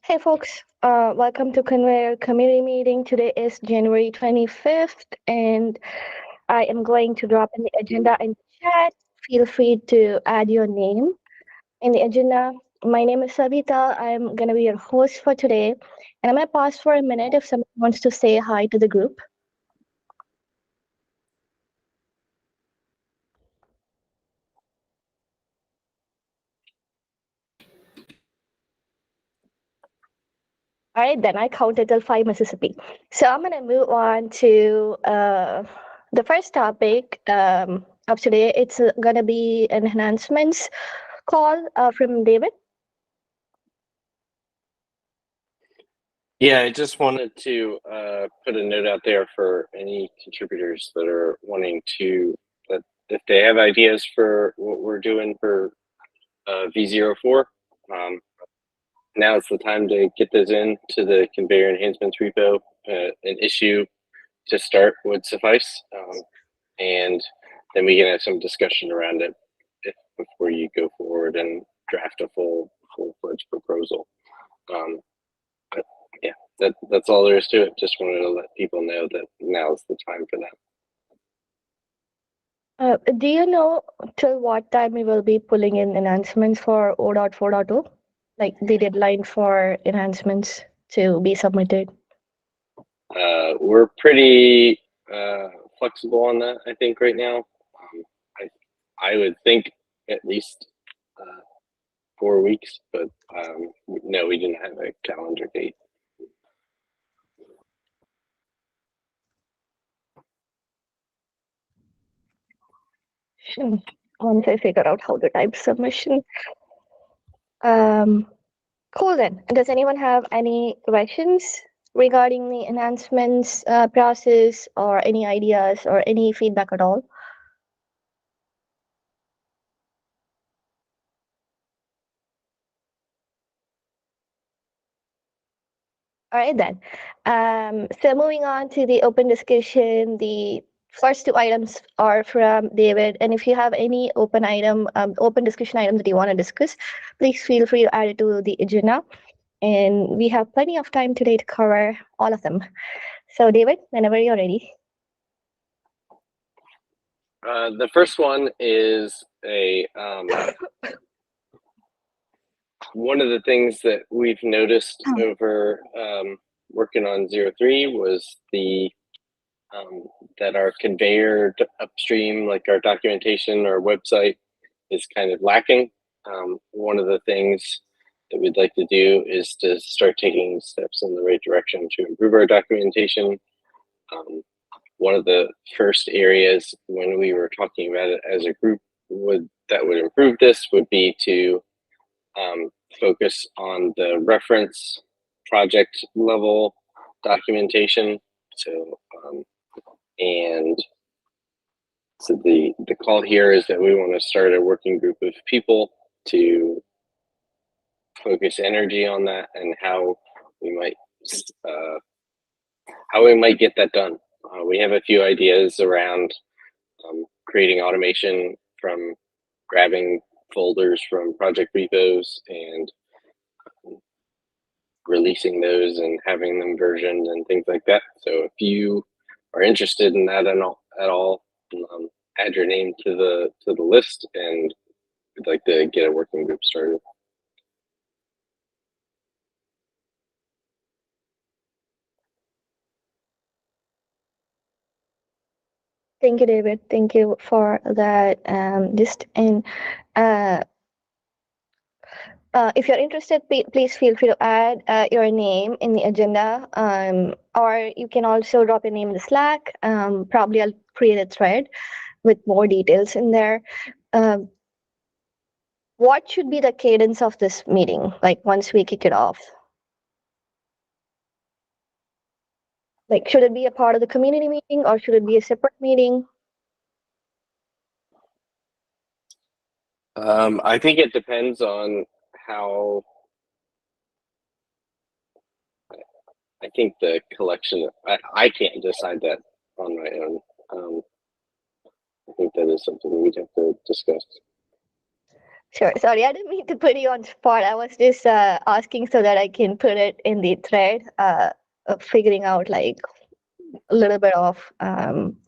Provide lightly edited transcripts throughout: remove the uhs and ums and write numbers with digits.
Hey folks, welcome to Konveyor community meeting. Today is January 25th, and I am going to drop in the agenda in the chat. Feel free to add your name in the agenda. My name is Savita. I'm going to be your host for today, and I'm going to pause for a minute if someone wants to say hi to the group. All right, then I counted till 5 Mississippi. So I'm going to move on to the first topic of today. It's going to be an enhancements call from David. Yeah, I just wanted to put a note out there for any contributors that are wanting to, that if they have ideas for what we're doing for V04, now is the time to get those in to the conveyor enhancements repo. An issue to start would suffice, and then we can have some discussion around it before you go forward and draft a full-fledged proposal. But yeah, that's all there is to it. Just wanted to let people know that now is the time for that. Do you know till what time we will be pulling in enhancements for 0.4.2? Like the deadline for enhancements to be submitted? We're pretty flexible on that, I think, right now. I would think at least 4 weeks, but no, we didn't have a calendar date. Once I figure out how to type submission. Cool then. Does anyone have any questions regarding the enhancements process or any ideas or any feedback at all? All right then. So moving on to the open discussion, the first two items are from David. And if you have any open discussion item that you want to discuss, please feel free to add it to the agenda. And we have plenty of time today to cover all of them. So David, whenever you're ready. The first one is one of the things that we've noticed over working on 03 was that our conveyor upstream, like our documentation, our website, is kind of lacking. One of the things that we'd like to do is to start taking steps in the right direction to improve our documentation. One of the first areas when we were talking about it as a group that would improve this would be to focus on the reference project level documentation. So the call here is that we want to start a working group of people to focus energy on that and how we might get that done. We have a few ideas around creating automation from grabbing folders from project repos and releasing those and having them versioned and things like that. So if you are interested in that at all, add your name to the list, and we'd like to get a working group started. Thank you, David. Thank you for that list. And if you're interested, please feel free to add your name in the agenda, or you can also drop your name in the Slack. Probably I'll create a thread with more details in there. What should be the cadence of this meeting, like once we kick it off? Like, should it be a part of the community meeting or should it be a separate meeting? I think it depends on how. I think the collection. I can't decide that on my own. I think that is something we'd have to discuss. Sure. Sorry, I didn't mean to put you on spot. I was just asking so that I can put it in the thread, figuring out like a little bit of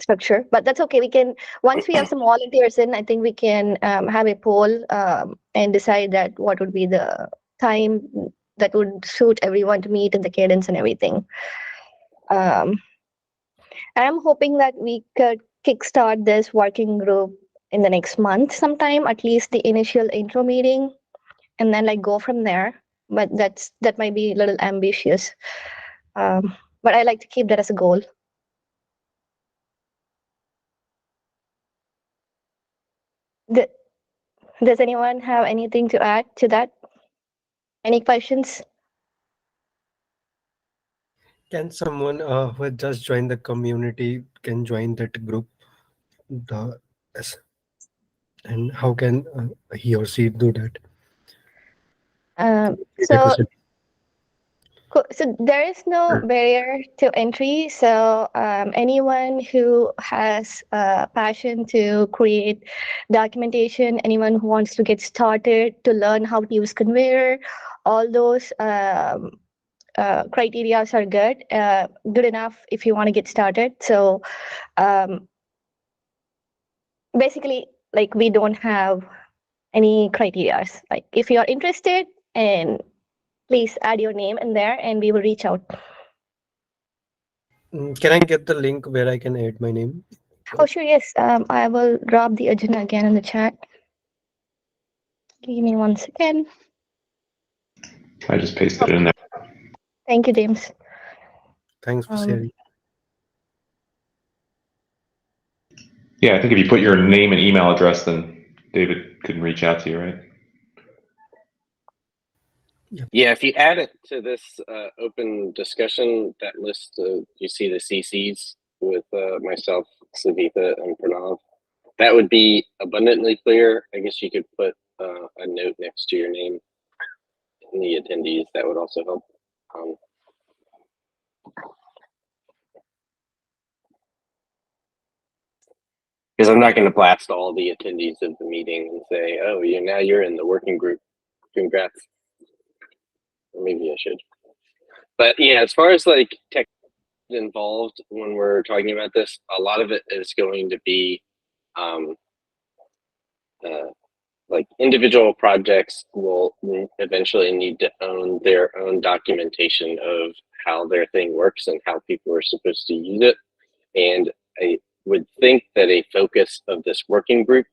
structure. But that's okay. We can, once we have some volunteers in, I think we can have a poll and decide that what would be the time that would suit everyone to meet and the cadence and everything. Um, I'm hoping that we could kickstart this working group in the next month sometime, at least the initial intro meeting, and then like go from there. But that might be a little ambitious. But I like to keep that as a goal. Th- Does anyone have anything to add to that? Any questions? Can someone who has just joined the community can join that group? The yes. And how can he or she do that? Repeat the So question. So there is no barrier to entry. So anyone who has a passion to create documentation, anyone who wants to get started to learn how to use Konveyor, all those criteria are good, good enough if you want to get started. So um, basically, like we don't have any criteria. Like if you're interested, and please add your name in there, and we will reach out. Can I get the link where I can add my name? Oh, sure, yes. I will drop the agenda again in the chat. Give me 1 second. I just pasted it in there. Thank you, James. Thanks for Um, sharing. Yeah, I think if you put your name and email address, then David couldn't reach out to you, right? Yeah, if you add it to this open discussion, that list, you see the CCs with myself, Savitha, and Pranav. That would be abundantly clear. I guess you could put a note next to your name in the attendees. That would also help. Because I'm not going to blast all the attendees of the meeting and say, "Oh, you're in the working group. Congrats." Or maybe I should. But yeah, as far as like tech involved when we're talking about this, a lot of it is going to be um, like individual projects will eventually need to own their own documentation of how their thing works and how people are supposed to use it. And I would think that a focus of this working group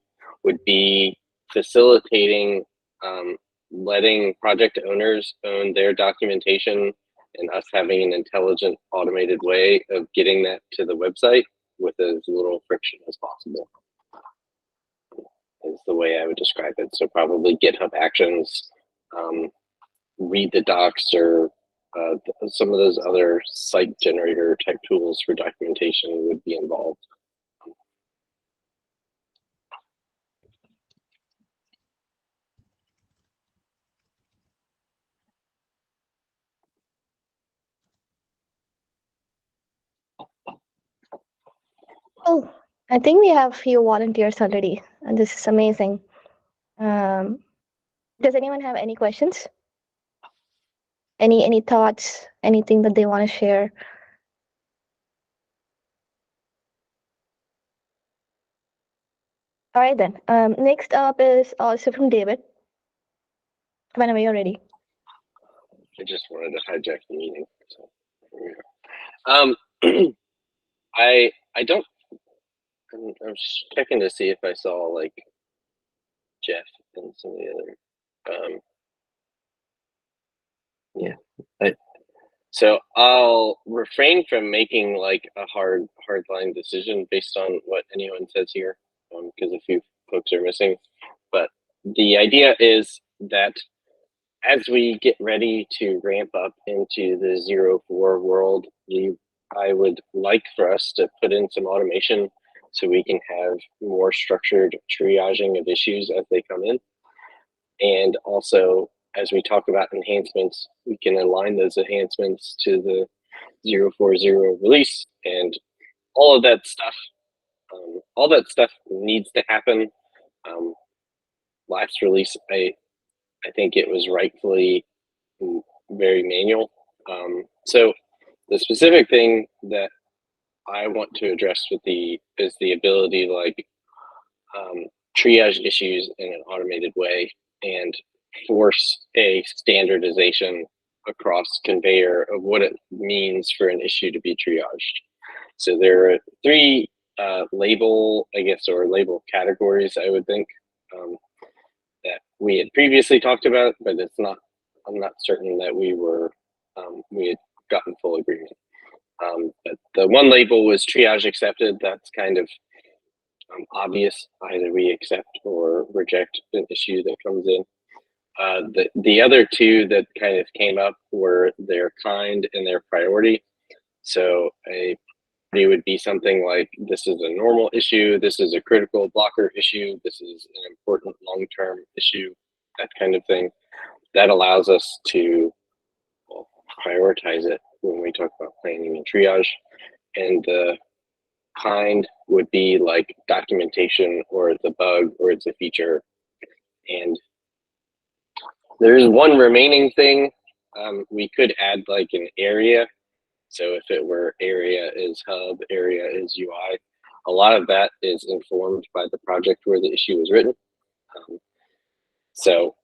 would be facilitating letting project owners own their documentation and us having an intelligent automated way of getting that to the website with as little friction as possible is the way I would describe it. So probably GitHub Actions, read the docs, or some of those other site generator type tools for documentation would be involved. oh, I think we have few volunteers already, and this is amazing. Um, does anyone have any questions? Any thoughts? Anything that they want to share? All right then. Next up is also from David. Whenever you're ready. I just wanted to hijack the meeting. So here we go. I don't. I'm just checking to see if I saw like Jeff and some of the other. Yeah. So I'll refrain from making like a hard line decision based on what anyone says here, because a few folks are missing. But the idea is that as we get ready to ramp up into the 0-4 world, I would like for us to put in some automation so we can have more structured triaging of issues as they come in. And also, as we talk about enhancements, we can align those enhancements to the 040 release, and all of that stuff. All that stuff needs to happen. Um, last release, I think it was rightfully very manual. So the specific thing that I want to address with is the ability to like triage issues in an automated way and force a standardization across Konveyor of what it means for an issue to be triaged. So there are three label, I guess, or label categories, I would think, that we had previously talked about, but I'm not certain that we had gotten full agreement. But the one label was triage accepted. That's kind of obvious. Either we accept or reject an issue that comes in. The other two that kind of came up were their kind and their priority. So a priority would be something like, this is a normal issue, this is a critical blocker issue, this is an important long-term issue, that kind of thing. That allows us to prioritize it when we talk about planning and triage. And the kind would be like documentation, or it's a bug, or it's a feature. And there's one remaining thing. We could add like an area. So if it were area is hub, area is UI, a lot of that is informed by the project where the issue was written. So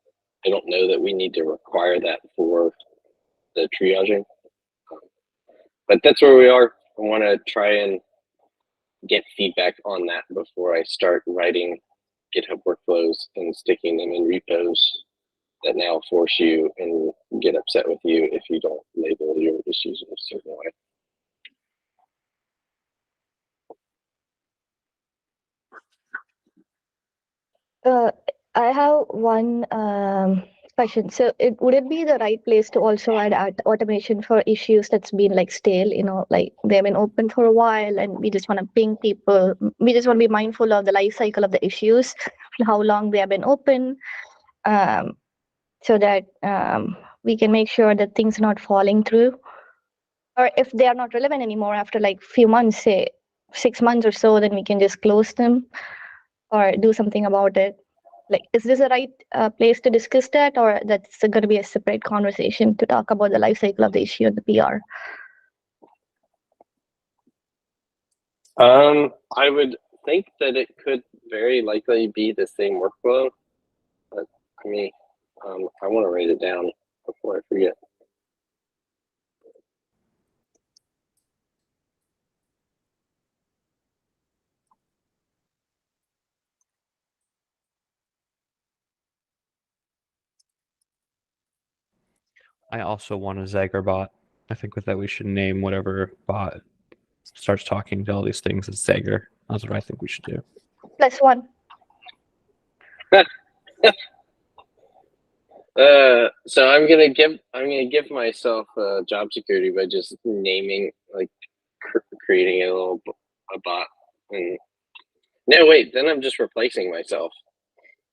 I don't know that we need to require that for the triaging. But that's where we are. I want to try and get feedback on that before I start writing GitHub workflows and sticking them in repos that now force you and get upset with you if you don't label your issues in a certain way. I have one question. So, would it be the right place to also add automation for issues that's been like stale? You know, like they've been open for a while, and we just want to ping people. We just want to be mindful of the life cycle of the issues, how long they have been open, so that we can make sure that things are not falling through, or if they are not relevant anymore after like few months, say 6 months or so, then we can just close them or do something about it. Like, is this the right place to discuss that, or that's going to be a separate conversation to talk about the life cycle of the issue and the PR? I would think that it could very likely be the same workflow, but I mean, I want to write it down before I forget. I also want a Zagger bot. I think with that we should name whatever bot starts talking to all these things as Zagger. That's what I think we should do. +1. So I'm gonna give myself job security by just naming, like, creating a bot. And no, wait, then I'm just replacing myself.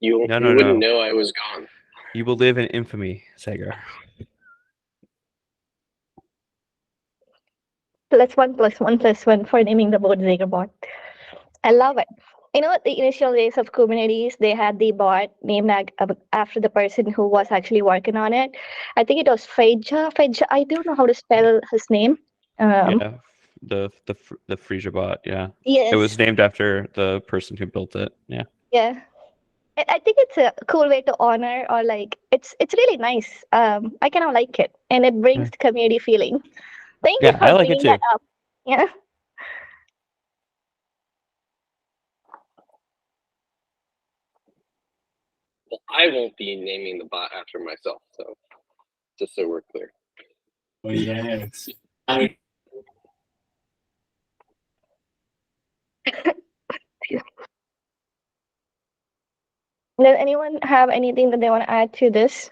You wouldn't know I was gone. You will live in infamy, Zagger. +1 for naming the bot Zagerbot. I love it. You know, the initial days of Kubernetes, they had the bot named after the person who was actually working on it. I think it was Feja. I don't know how to spell his name. Yeah, the Frisia bot. Yeah, Yes. it was named after the person who built it. Yeah. Yeah. I think it's a cool way to honor, or like it's really nice. I kind of like it, and it brings the community feeling. Thank you for I like it bringing too. that up. Yeah. Well, I won't be naming the bot after myself, so just so we're clear. Oh, yes. Does anyone have anything that they want to add to this?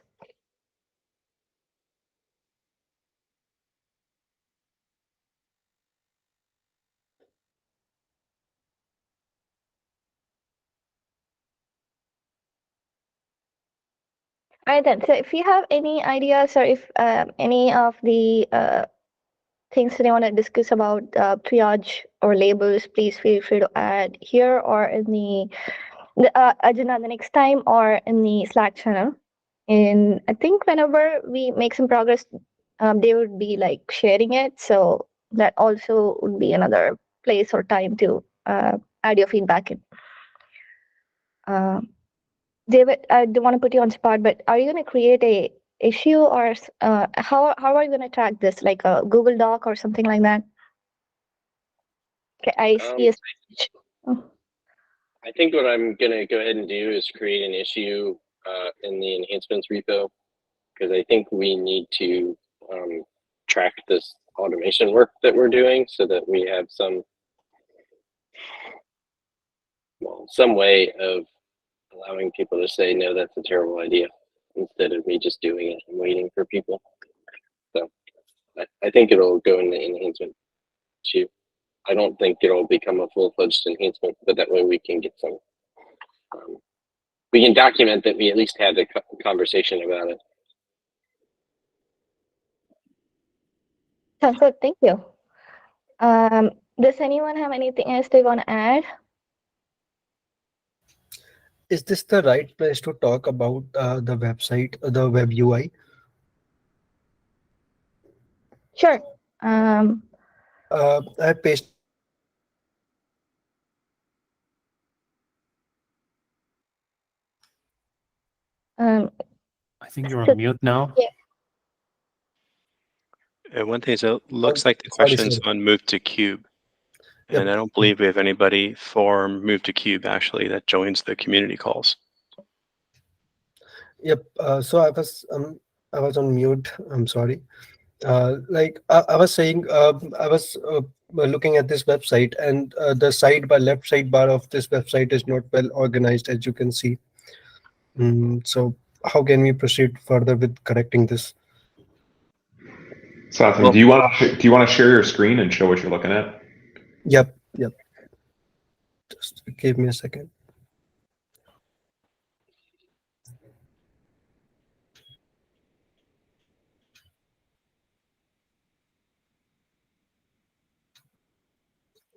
All right then. So if you have any ideas, or if any of the things that you want to discuss about triage or labels, please feel free to add here or in the the agenda the next time or in the Slack channel. And I think whenever we make some progress, they would be like sharing it. So that also would be another place or time to add your feedback in. David, I don't want to put you on spot, but are you going to create a issue or how are you going to track this, like a Google Doc or something like that? Okay, I see a switch. Oh, I think what I'm gonna go ahead and do is create an issue in the enhancements repo, because I think we need to track this automation work that we're doing so that we have some way of allowing people to say, no, that's a terrible idea, instead of me just doing it and waiting for people. So I think it'll go in the enhancement issue. I don't think it'll become a full-fledged enhancement, but that way we can get some, we can document that we at least had a conversation about it. sounds good. Thank you. Does anyone have anything else they want to add? Is this the right place to talk about the website, the web UI? Sure. I pasted Um, I think you're so- on mute now. One thing is, it looks like the sorry, question's sorry. on move to cube. Yep. And I don't believe we have anybody for move to cube actually that joins the community calls. Yep. So I was on mute. I'm sorry. I was saying, I was looking at this website, and the left sidebar of this website is not well organized, as you can see. So how can we proceed further with correcting this? Sathan, Well- do you want to share your screen and show what you're looking at? Yep. Just give me a second.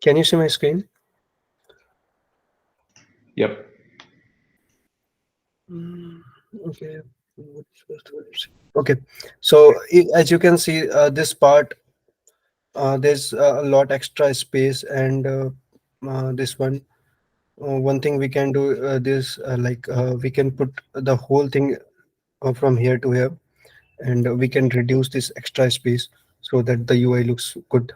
Can you see my screen? Yep. Okay. Okay. So as you can see, this part, there's a lot extra space, and this one. One thing we can do we can put the whole thing from here to here, and we can reduce this extra space so that the UI looks good.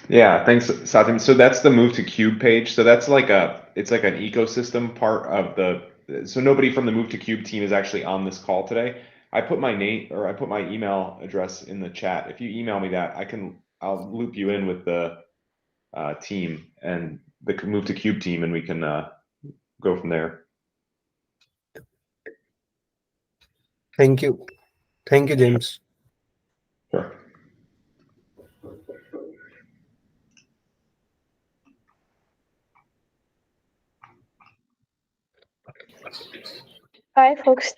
Yeah, thanks, Satyan. So that's the move to cube page. So that's it's like an ecosystem part of so nobody from the move to cube team is actually on this call today. I put my email address in the chat. If you email me that, I'll loop you in with the team and the move to cube team, and we can go from there. Thank you, James. Sure. All right, folks.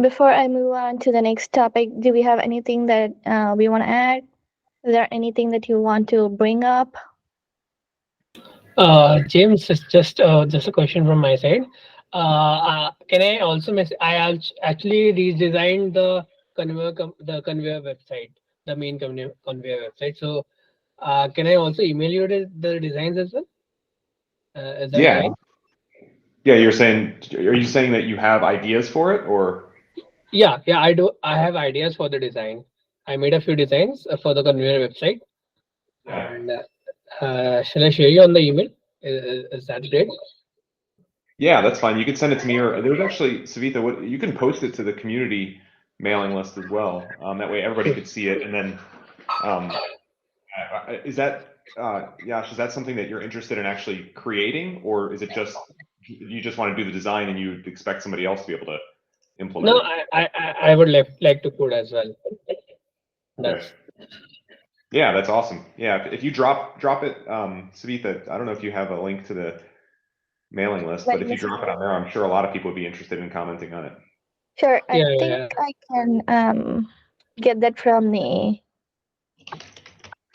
Before I move on to the next topic, do we have anything that we want to add? Is there anything that you want to bring up? James, just a question from my side. Can I also actually redesigned the conveyor website, the main conveyor website. So can I also email you the designs as well? Is that Yeah. fine? Yeah, are you saying that you have ideas for it, or? Yeah, I do. I have ideas for the design. I made a few designs for the conveyor website. Yeah. And shall I share you on the email? Is that great? Yeah, that's fine. You can send it to me, or there's actually, Savitha, you can post it to the community mailing list as well. That way everybody could see it. And then, is that, Yash, is that something that you're interested in actually creating, or is it just, you just want to do the design and you expect somebody else to be able to implement No, it? I would like to code as well. That's Yeah, that's awesome. Yeah, if you drop it, Savitha, I don't know if you have a link to the mailing list, but if you drop it on there, I'm sure a lot of people would be interested in commenting on it. Sure. I Yeah, think yeah. I can get that from the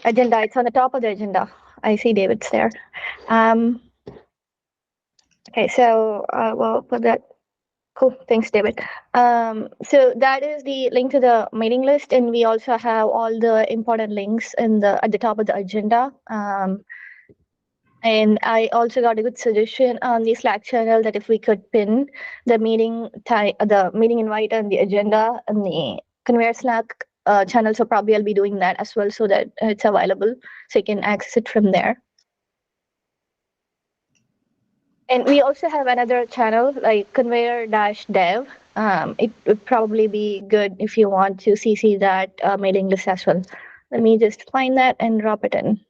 agenda. It's on the top of the agenda. I see David's there. Okay, so we'll put that. Cool. Thanks, David. So that is the link to the mailing list, and we also have all the important links at the top of the agenda. And I also got a good suggestion on the Slack channel that if we could pin the the meeting invite and the agenda and the Konveyor Slack channel, so probably I'll be doing that as well, so that it's available, so you can access it from there. And we also have another channel like Konveyor-dev. It would probably be good if you want to CC that mailing list as well. Let me just find that and drop it in.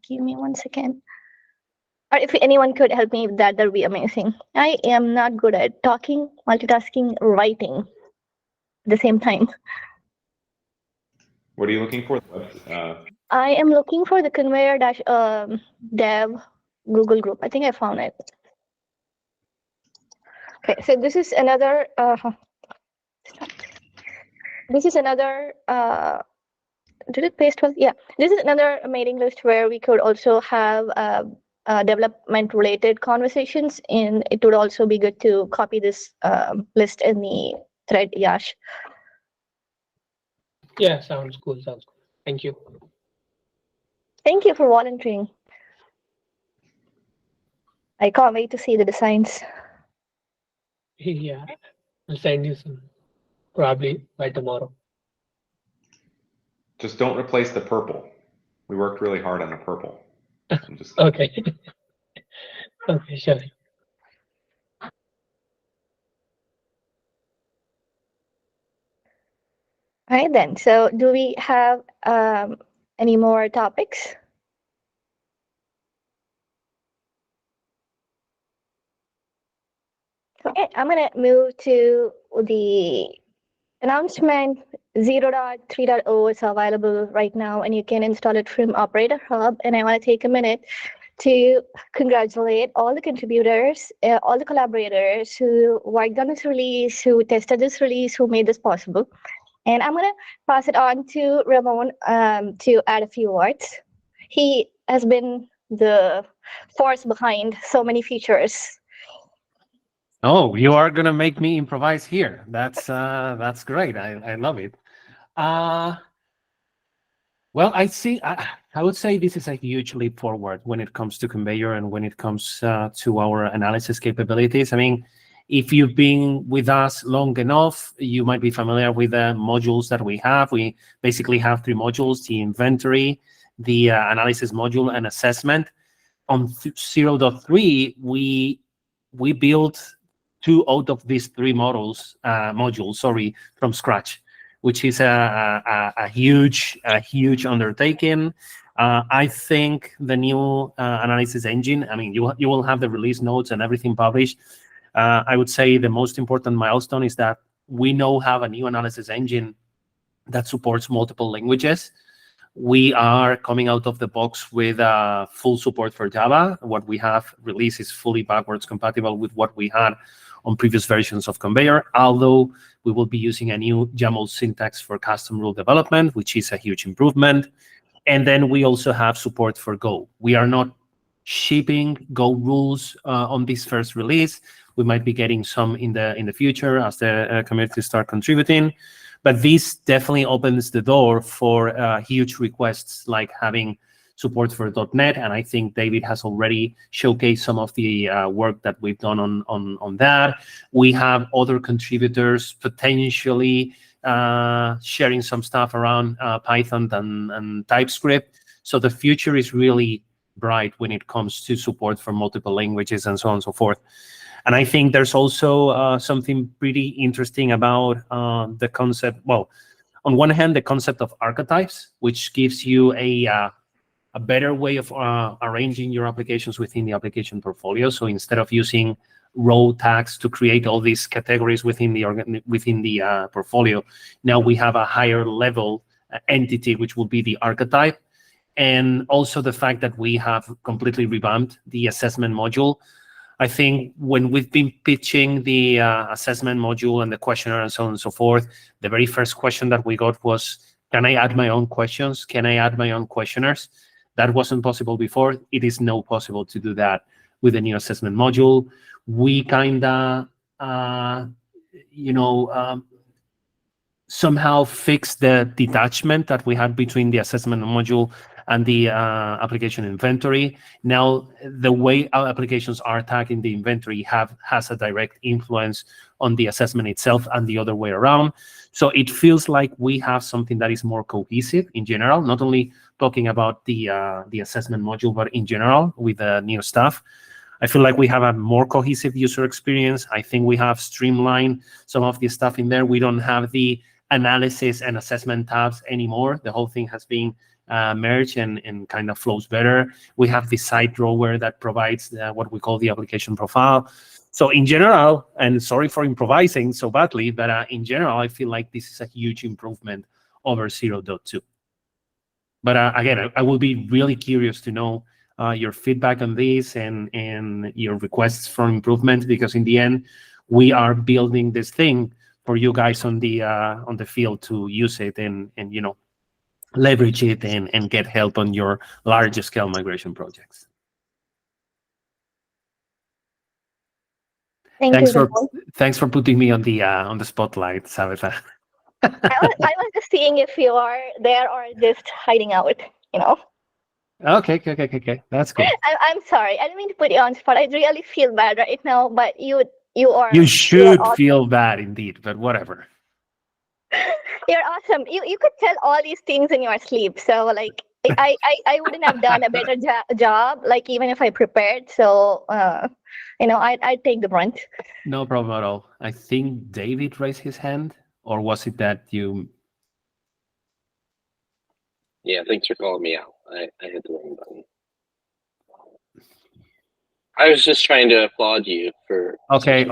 Give me 1 second. Or if anyone could help me with that, that would be amazing. I am not good at talking, multitasking, writing at the same time. What are you looking for? I am looking for the Konveyor-dev Google group. I think I found it. Okay, so this is another. This is another. Did it paste well? Yeah, this is another mailing list where we could also have development related conversations, and it would also be good to copy this list in the thread, Yash. Yeah, sounds cool. Sounds cool. Thank you. Thank you for volunteering. I can't wait to see the designs. Yeah, I'll send you some probably by tomorrow. Just don't replace the purple. We worked really hard on the purple. Okay. Okay, sure. All right then. So do we have any more topics? Okay, I'm gonna move to the announcement. 0.3.0 is available right now, and you can install it from Operator Hub. And I want to take a minute to congratulate all the contributors, all the collaborators who worked on this release, who tested this release, who made this possible. And I'm gonna pass it on to Ramon to add a few words. He has been the force behind so many features. Oh, you are gonna make me improvise here. That's great. I love it. Well, I would say this is a huge leap forward when it comes to Konveyor and when it comes to our analysis capabilities. I mean, if you've been with us long enough, you might be familiar with the modules that we have. We basically have 3 modules: the inventory, the analysis module, and assessment. On 0.3, we built 2 out of these 3 modules, from scratch, which is a huge undertaking. I think the new analysis engine, I mean, you will have the release notes and everything published. I would say the most important milestone is that we now have a new analysis engine that supports multiple languages. We are coming out of the box with full support for Java. What we have released is fully backwards compatible with what we had on previous versions of Konveyor, although we will be using a new YAML syntax for custom rule development, which is a huge improvement. And then we also have support for Go. We are not shipping Go rules on this first release. We might be getting some in the future as the community start contributing. But this definitely opens the door for huge requests like having support for .NET, and I think David has already showcased some of the work that we've done on that. We have other contributors potentially sharing some stuff around Python and TypeScript. So the future is really bright when it comes to support for multiple languages and so on and so forth. And I think there's also something pretty interesting about the concept. Well, on one hand, the concept of archetypes, which gives you a better way of arranging your applications within the application portfolio. So instead of using row tags to create all these categories within the portfolio, now we have a higher level entity, which will be the archetype. And also the fact that we have completely revamped the assessment module. I think when we've been pitching the assessment module and the questionnaire and so on and so forth, the very first question that we got was, can I add my own questions? Can I add my own questionnaires? That wasn't possible before. It is now possible to do that with the new assessment module. We kind of, somehow fix the detachment that we had between the assessment module and the application inventory. Now, the way our applications are tagged in the inventory has a direct influence on the assessment itself and the other way around. So it feels like we have something that is more cohesive in general, not only talking about the assessment module, but in general with the new stuff. I feel like we have a more cohesive user experience. I think we have streamlined some of the stuff in there. We don't have the analysis and assessment tabs anymore. The whole thing has been merged and kind of flows better. We have the side drawer that provides what we call the application profile. So in general, and sorry for improvising so badly, but in general, I feel like this is a huge improvement over 0.2. But again, I will be really curious to know your feedback on this and your requests for improvement, because in the end, we are building this thing for you guys on the field to use it and leverage it and get help on your large scale migration projects. Thanks for putting me on the spotlight, Savita. I was just seeing if you are there or just hiding out, Okay, that's cool. I'm sorry. I didn't mean to put you on spot. I really feel bad right now, but you are. You should awesome. feel bad indeed, but whatever. You're awesome. You could tell all these things in your sleep. So like I wouldn't have done a better job, like even if I prepared. So I'd take the brunt. No problem at all. I think David raised his hand, or was it that you? Yeah, thanks for calling me out. I hit the wrong button. I was just trying to applaud you for. Okay.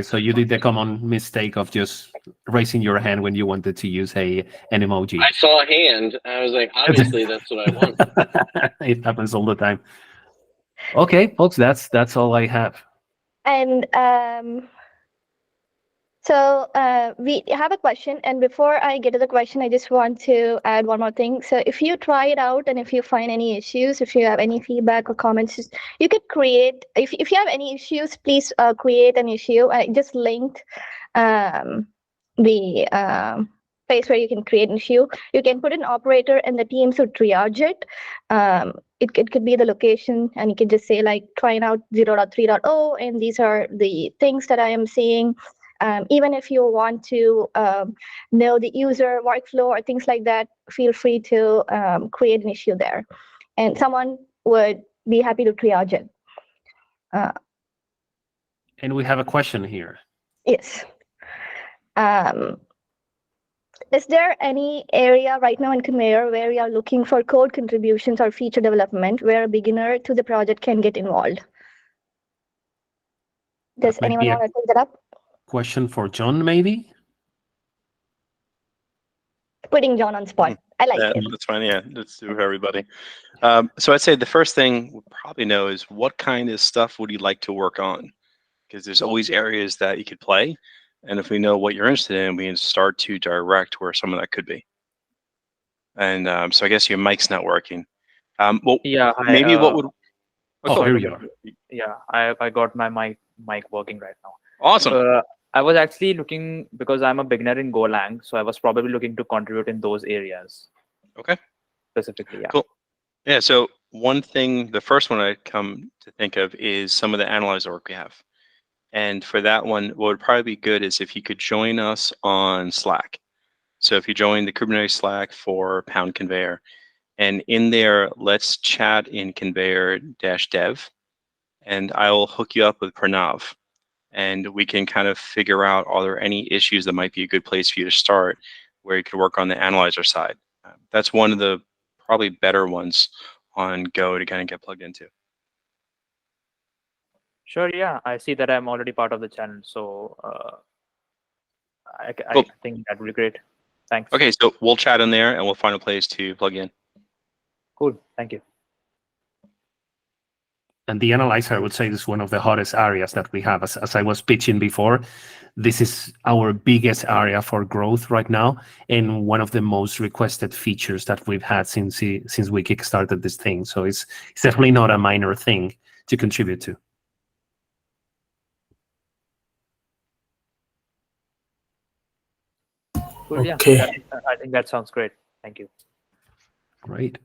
So you did the common mistake of just raising your hand when you wanted to use an emoji. I saw a hand. I was like, obviously, that's what I want. It happens all the time. Okay, folks, that's all I have. And so we have a question, and before I get to the question, I just want to add one more thing. So if you try it out and if you find any issues, if you have any feedback or comments, you could create, if you have any issues, please create an issue. I just linked the place where you can create an issue. You can put an operator and the teams would triage it. It could be the location, and you can just say like trying out 0.3.0, and these are the things that I am seeing. Even if you want to know the user workflow or things like that, feel free to create an issue there, and someone would be happy to triage it. And we have a question here. Yes. Is there any area right now in Konveyor where you are looking for code contributions or feature development where a beginner to the project can get involved? Does anyone want to take that up? Question for John, maybe? Putting John on spot. I like it. That's fine. Yeah, let's do it for everybody. So I'd say the first thing we'll probably know is what kind of stuff would you like to work on? Because there's always areas that you could play. And if we know what you're interested in, we can start to direct where some of that could be. And so I guess your mic's not working. Well, yeah. Maybe what would... Oh, here we are. Yeah, I got my mic working right now. Awesome. I was actually looking, because I'm a beginner in Golang, so I was probably looking to contribute in those areas. Okay. Specifically, yeah. Cool. Yeah, so one thing, the first one I come to think of is some of the analyzer work we have. And for that one, what would probably be good is if you could join us on Slack. So if you join the Kubernetes Slack for #Konveyor, and in there, let's chat in Konveyor-dev, and I'll hook you up with Pranav. And we can kind of figure out, are there any issues that might be a good place for you to start where you could work on the analyzer side. That's one of the probably better ones on Go to kind of get plugged into. Sure, yeah. I see that I'm already part of the channel, so I Cool. think that would be great. Thanks. Okay, so we'll chat in there and we'll find a place to plug in. Cool, thank you. And the analyzer, I would say, is one of the hottest areas that we have. As I was pitching before, this is our biggest area for growth right now, and one of the most requested features that we've had since we kickstarted this thing. So it's definitely not a minor thing to contribute to. Good. Yeah. Okay. I think that sounds great. Thank you. Great.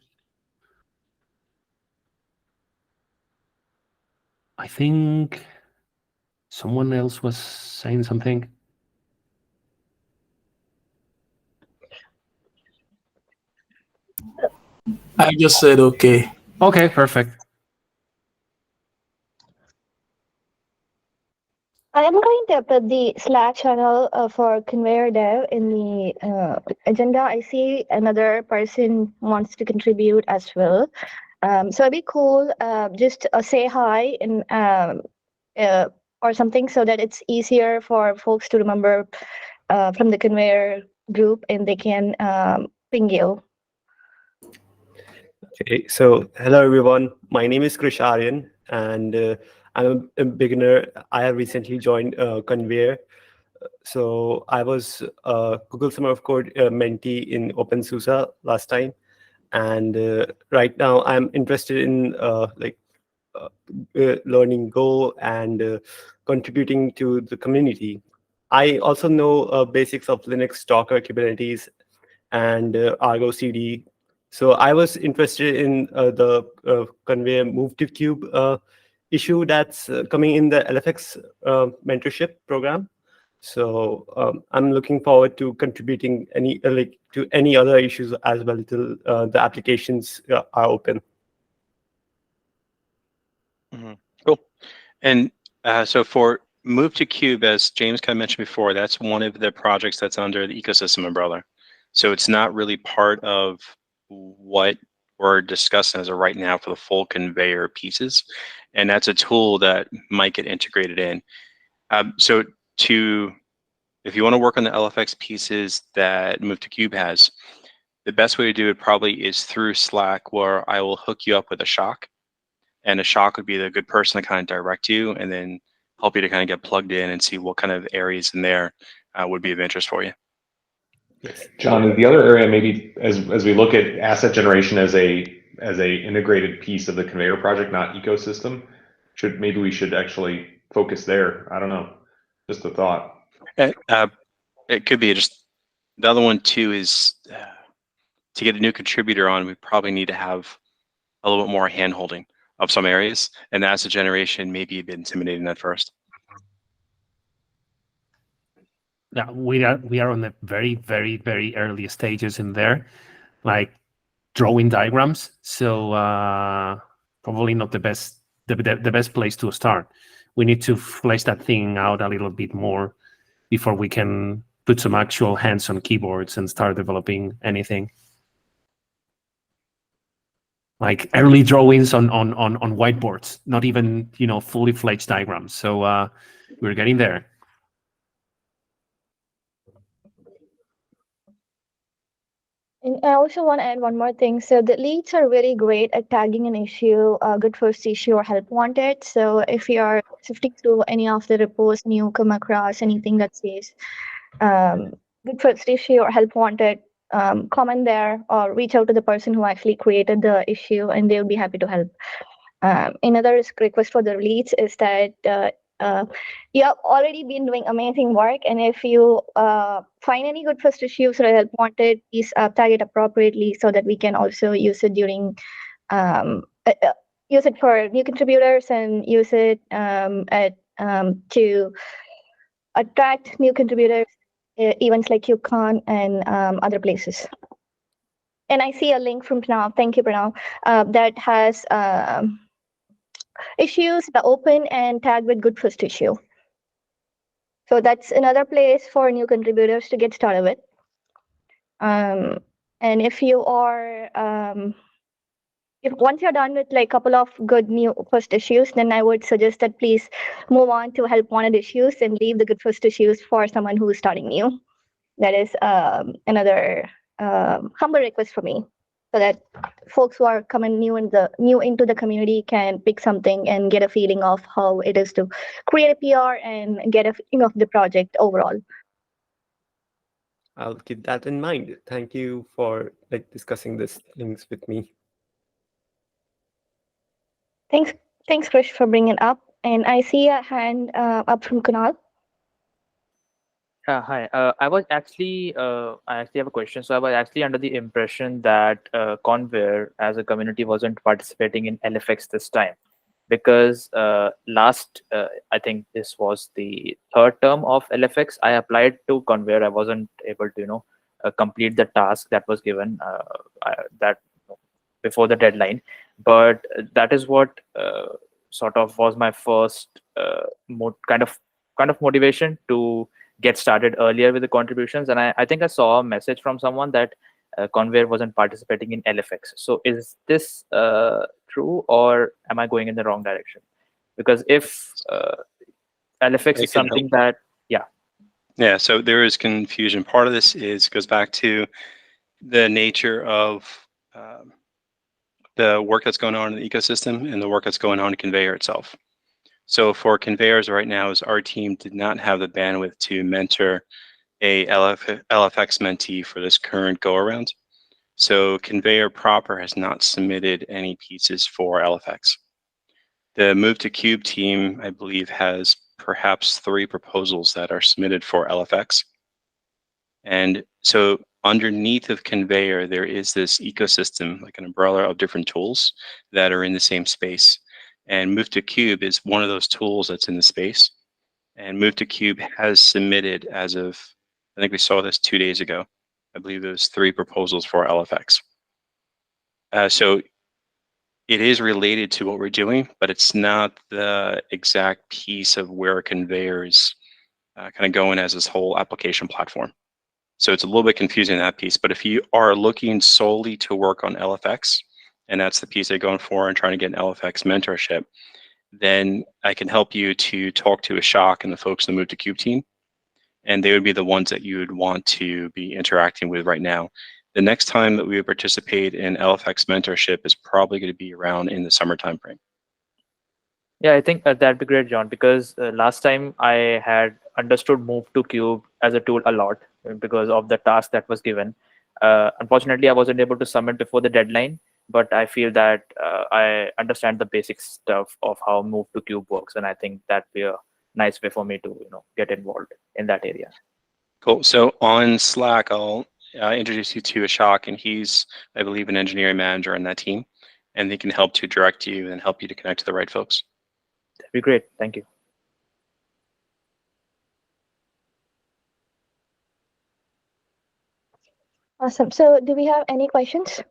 I think someone else was saying something. I just said okay. Okay, perfect. I am going to put the Slack channel for Konveyor Dev in the agenda. I see another person wants to contribute as well. So it'd be cool. Just say hi and or something so that it's easier for folks to remember from the Konveyor group and they can ping you. Okay, so hello everyone. My name is Krish Aryan, and I'm a beginner. I have recently joined Konveyor. So I was Google Summer of Code mentee in OpenSUSE last time, and right now I'm interested in learning Go and contributing to the community. I also know basics of Linux, Docker, Kubernetes, and Argo CD. So I was interested in the Konveyor Move to Cube issue that's coming in the LFX mentorship program. So I'm looking forward to contributing to any other issues as well till the applications are open. Cool. And so for Move to Cube, as James kind of mentioned before, that's one of the projects that's under the ecosystem umbrella. So it's not really part of what we're discussing as of right now for the full Konveyor pieces. And that's a tool that might get integrated in. So if you want to work on the LFX pieces that Move to Cube has, the best way to do it probably is through Slack, where I will hook you up with a shock. And a shock would be the good person to kind of direct you and then help you to kind of get plugged in and see what kind of areas in there would be of interest for you. John, the other area maybe as we look at asset generation as a integrated piece of the Konveyor project, not ecosystem, maybe we should actually focus there. I don't know, just a thought. It could be just the other one too is to get a new contributor on, we probably need to have a little bit more hand holding of some areas, and asset generation may be a bit intimidating at first. Yeah, we are on the very, very, very early stages in there, like drawing diagrams. So probably not the best place to start. We need to flesh that thing out a little bit more before we can put some actual hands on keyboards and start developing anything. Like early drawings on whiteboards, not even fully fledged diagrams. So we're getting there. And I also want to add one more thing. So the leads are really great at tagging an issue, good first issue or help wanted. So if you are sifting through any of the repos and you come across anything that says good first issue or help wanted, comment there or reach out to the person who actually created the issue and they will be happy to help. Another request for the leads is that you have already been doing amazing work, and if you find any good first issues or help wanted, please tag it appropriately so that we can also use it during use it for new contributors and use it to attract new contributors, events like UConn and other places. And I see a link from Pranav. Thank you, Pranav. That has issues that open and tag with good first issue. So that's another place for new contributors to get started with. And if you are, if once you're done with like a couple of good new first issues, then I would suggest that please move on to help wanted issues and leave the good first issues for someone who is starting new. That is another humble request for me, so that folks who are coming new into the community can pick something and get a feeling of how it is to create a PR and get a feeling of the project overall. I'll keep that in mind. Thank you for discussing these things with me. Thanks, Krish, for bringing it up. And I see a hand up from Kunal. Hi. I actually have a question. So I was actually under the impression that Conveyor as a community wasn't participating in LFX this time, because I think this was the third term of LFX. I applied to Conveyor. I wasn't able to, complete the task that was given that before the deadline, but that is what sort of was my first kind of motivation to get started earlier with the contributions. And I think I saw a message from someone that Conveyor wasn't participating in LFX. So is this true, or am I going in the wrong direction? Because if LFX I is can help. something that, yeah. Yeah, so there is confusion. Part of this goes back to the nature of the work that's going on in the ecosystem and the work that's going on in Konveyor itself. So for Konveyors right now, is our team did not have the bandwidth to mentor a LFX mentee for this current go around. So Konveyor proper has not submitted any pieces for LFX. The Move to Cube team, I believe, has perhaps 3 proposals that are submitted for LFX. And so underneath of Konveyor, there is this ecosystem, like an umbrella of different tools that are in the same space. And Move to Cube is one of those tools that's in the space. And Move to Cube has submitted as of, I think we saw this 2 days ago. I believe there's 3 proposals for LFX. So it is related to what we're doing, but it's not the exact piece of where Konveyor is kind of going as this whole application platform. So it's a little bit confusing, that piece. But if you are looking solely to work on LFX, and that's the piece they're going for and trying to get an LFX mentorship, then I can help you to talk to Ashok and the folks in the Move to Cube team. And they would be the ones that you would want to be interacting with right now. The next time that we would participate in LFX mentorship is probably going to be around in the summer timeframe. Yeah, I think that'd be great, John, because last time I had understood Move to Cube as a tool a lot because of the task that was given. Unfortunately, I wasn't able to submit before the deadline, but I feel that I understand the basic stuff of how Move to Cube works, and I think that'd be a nice way for me to get involved in that area. Cool. So on Slack, I'll introduce you to Ashok, and he's, I believe, an engineering manager on that team, and they can help to direct you and help you to connect to the right folks. That'd be great. Thank you. Awesome. So do we have any questions?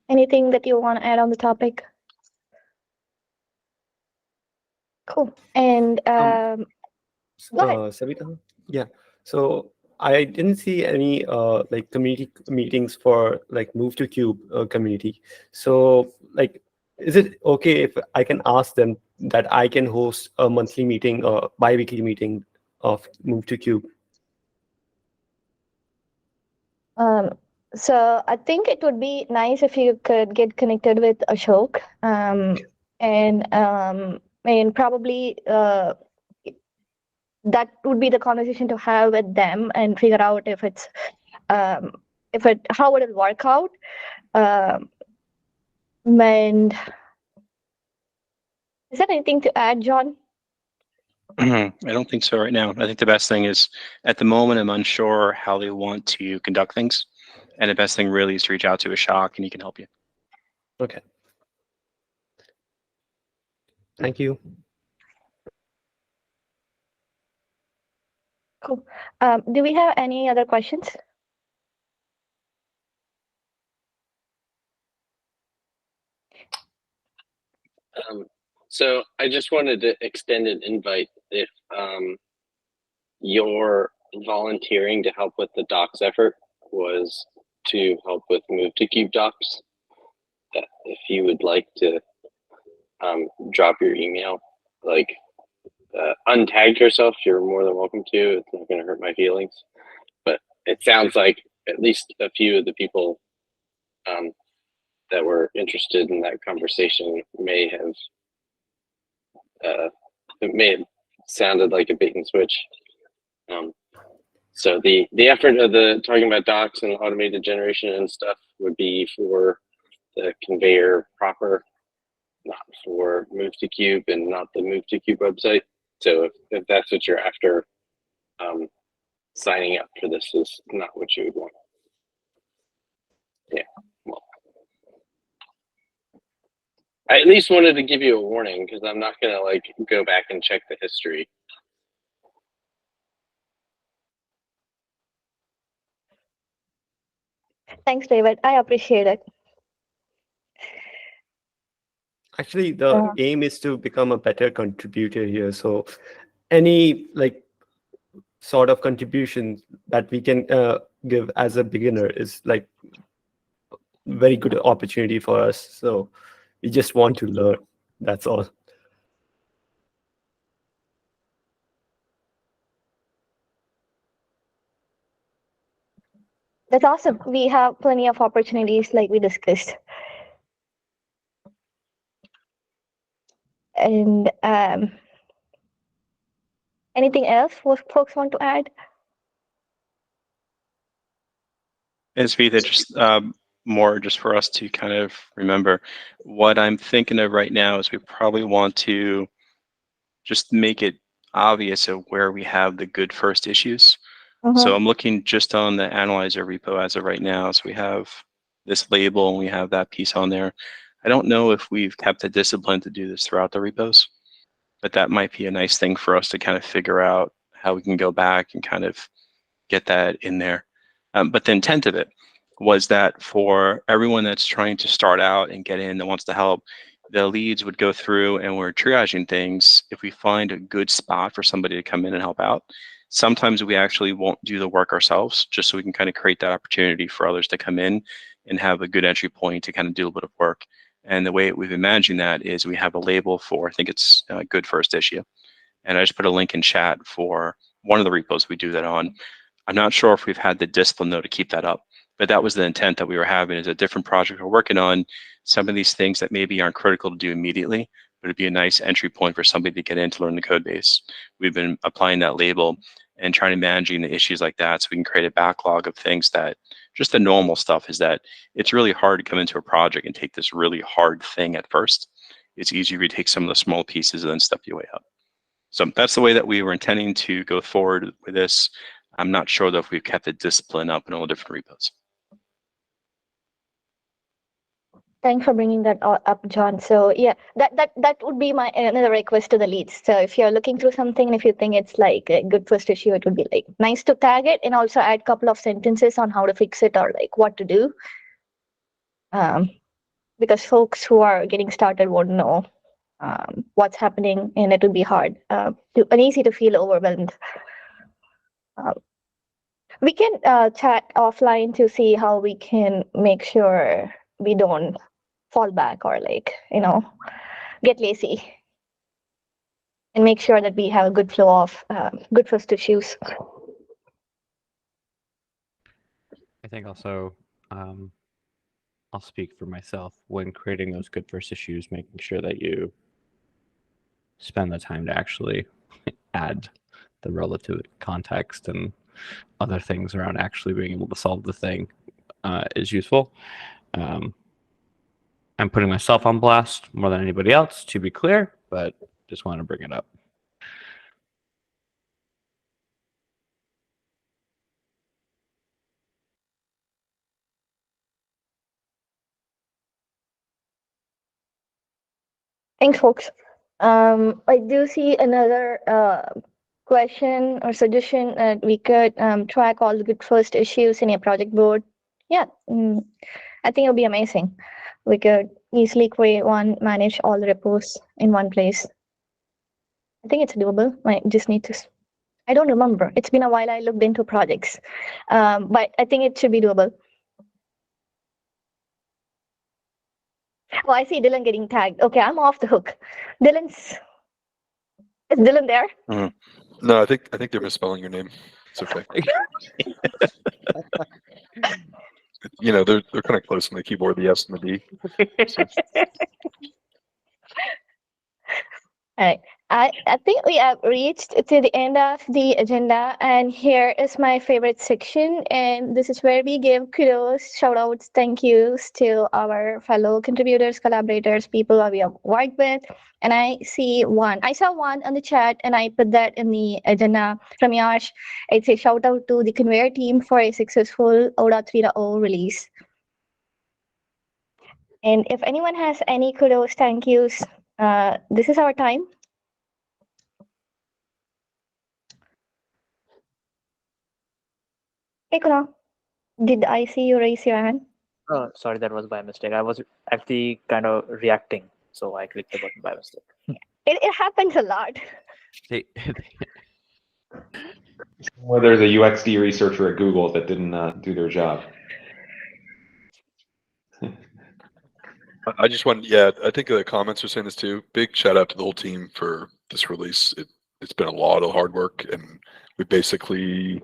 Anything that you want to add on the topic? Cool. And go ahead. Savita? Yeah. So I didn't see any like community meetings for like Move to Cube community. So like, is it okay if I can ask them that I can host a monthly meeting or bi-weekly meeting of Move to Cube? So I think it would be nice if you could get connected with Ashok, and probably that would be the conversation to have with them and figure out if it's how would it work out. And is there anything to add, John? I don't think so right now. I think the best thing is, at the moment, I'm unsure how they want to conduct things. And the best thing really is to reach out to Ashok, and he can help you. Okay. Thank you. Cool. Do we have any other questions? So I just wanted to extend an invite if your volunteering to help with the docs effort was to help with Move to Cube docs. If you would like to drop your email, like untag yourself, you're more than welcome to. It's not going to hurt my feelings. But it sounds like at least a few of the people that were interested in that conversation may have sounded like a bait and switch. So the effort of the talking about docs and automated generation and stuff would be for the Konveyor proper, not for Move to Cube and not the Move to Cube website. So if that's what you're after, signing up for this is not what you would want. Yeah, well, I at least wanted to give you a warning because I'm not gonna like go back and check the history. Thanks, David. I appreciate it. Actually, the aim is to become a better contributor here. So any like sort of contribution that we can give as a beginner is like very good opportunity for us. So we just want to learn. That's all. That's awesome. We have plenty of opportunities like we discussed. And anything else folks want to add? And Sveta, just more just for us to kind of remember, what I'm thinking of right now is we probably want to just make it obvious of where we have the good first issues. So I'm looking just on the analyzer repo as of right now. So we have this label and we have that piece on there. I don't know if we've kept the discipline to do this throughout the repos, but that might be a nice thing for us to kind of figure out how we can go back and kind of get that in there. But the intent of it was that for everyone that's trying to start out and get in that wants to help, the leads would go through and we're triaging things. If we find a good spot for somebody to come in and help out, sometimes we actually won't do the work ourselves, just so we can kind of create that opportunity for others to come in and have a good entry point to kind of do a little bit of work. And the way we've imagined that is we have a label for, I think it's good first issue. And I just put a link in chat for one of the repos we do that on. I'm not sure if we've had the discipline though to keep that up, but that was the intent that we were having, is a different project we're working on. Some of these things that maybe aren't critical to do immediately, but it'd be a nice entry point for somebody to get in to learn the code base. We've been applying that label and trying to managing the issues like that so we can create a backlog of things that just the normal stuff is that it's really hard to come into a project and take this really hard thing at first. It's easier to take some of the small pieces and then step your way up. So that's the way that we were intending to go forward with this. I'm not sure though if we've kept the discipline up in all the different repos. Thanks for bringing that up, John. So yeah, that would be my another request to the leads. So if you're looking through something and if you think it's like a good first issue, it would be like nice to tag it and also add a couple of sentences on how to fix it or like what to do. Because folks who are getting started won't know what's happening, and it would be hard and easy to feel overwhelmed. We can chat offline to see how we can make sure we don't fall back or like, get lazy, and make sure that we have a good flow of good first issues. I think also I'll speak for myself when creating those good first issues, making sure that you spend the time to actually add the relative context and other things around actually being able to solve the thing is useful. I'm putting myself on blast more than anybody else, to be clear, but just want to bring it up. Thanks, folks. I do see another question or suggestion that we could track all the good first issues in a project board. Yeah, I think it'll be amazing. We could easily create one, manage all the repos in one place. I think it's doable. I just need to. I don't remember. It's been a while I looked into projects, but I think it should be doable. Oh, I see Dylan getting tagged. Okay, I'm off the hook. Is Dylan there? No, I think they're misspelling your name. It's okay. They're kind of close on the keyboard, the S and the D. So. All right. I think we have reached to the end of the agenda, and here is my favorite section. And this is where we give kudos, shout outs, thank yous to our fellow contributors, collaborators, people that we have worked with. And I saw one on the chat, and I put that in the agenda from Yash. It's a shout out to the Konveyor team for a successful ODA 3.0 release. And if anyone has any kudos, thank yous, this is our time. Hey, Kunal, did I see you raise your hand? Oh, sorry, that was by mistake. I was actually kind of reacting, so I clicked the button by mistake. It happens a lot. They, Or there's a UXD researcher at Google that didn't do their job. I just want, yeah, I think the comments are saying this too. Big shout out to the whole team for this release. It's been a lot of hard work, and we basically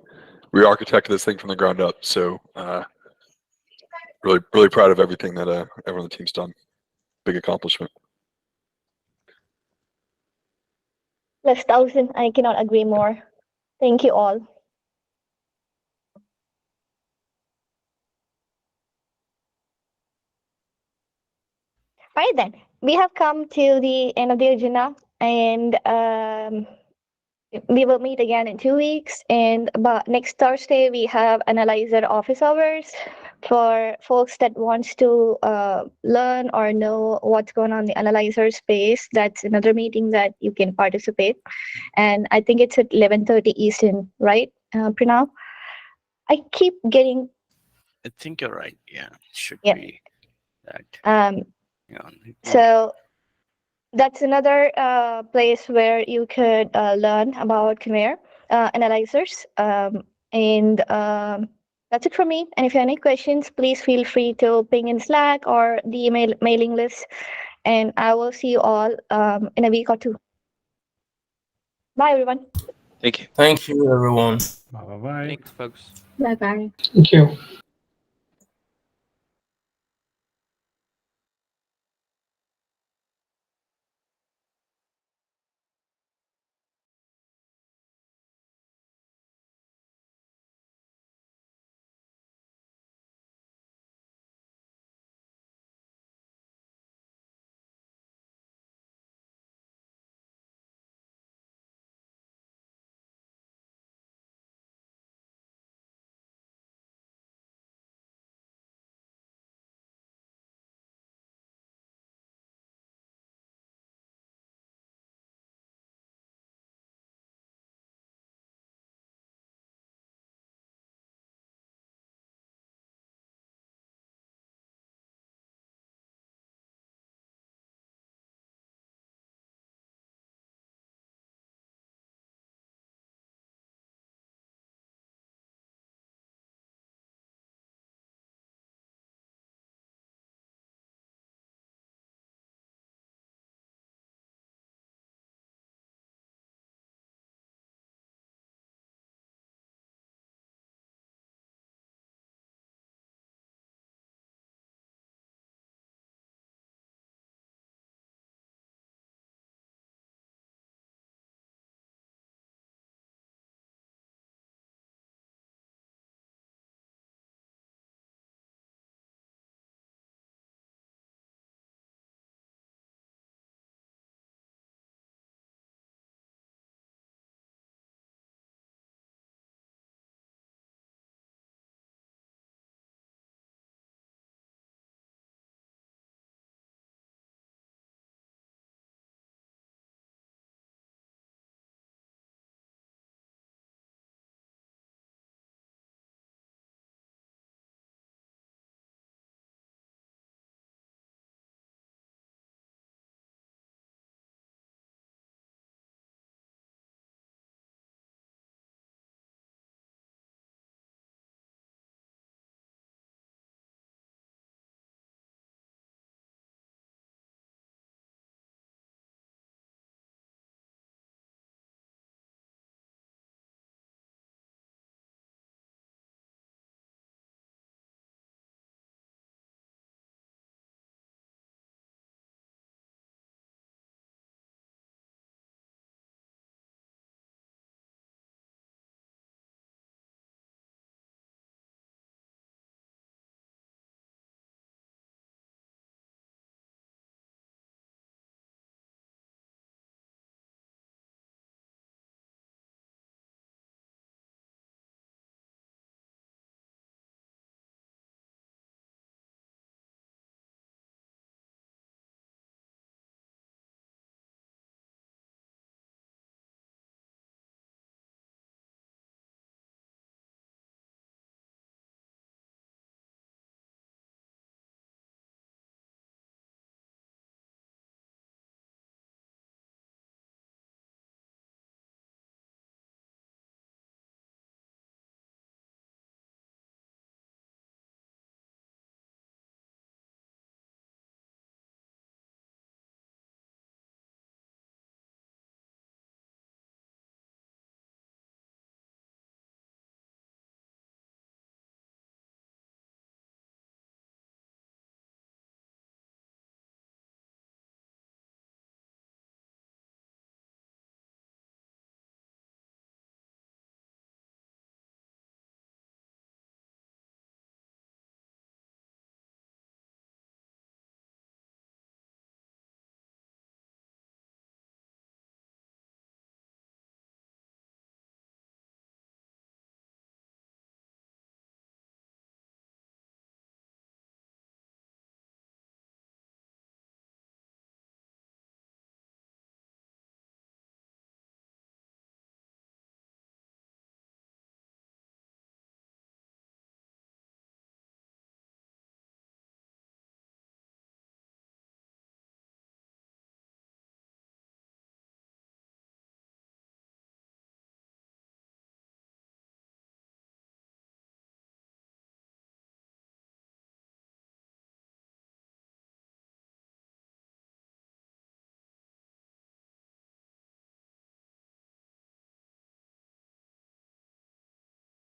re-architected this thing from the ground up. So really proud of everything that everyone on the team's done. Big accomplishment. Plus 1,000, I cannot agree more. Thank you all. Right then, we have come to the end of the agenda, and we will meet again in 2 weeks. And next Thursday, we have analyzer office hours for folks that wants to learn or know what's going on in the analyzer space. That's another meeting that you can participate. And I think it's at 11:30 Eastern, right, Pranav? I keep getting. I think you're right. Yeah, it should Yeah. be that. Yeah. So that's another place where you could learn about Konveyor analyzers. And that's it from me. And if you have any questions, please feel free to ping in Slack or the mailing list. And I will see you all in a week or two. Bye, everyone. Thank you. Thank you, everyone. Bye bye. thanks, folks. Bye-bye. Thank you.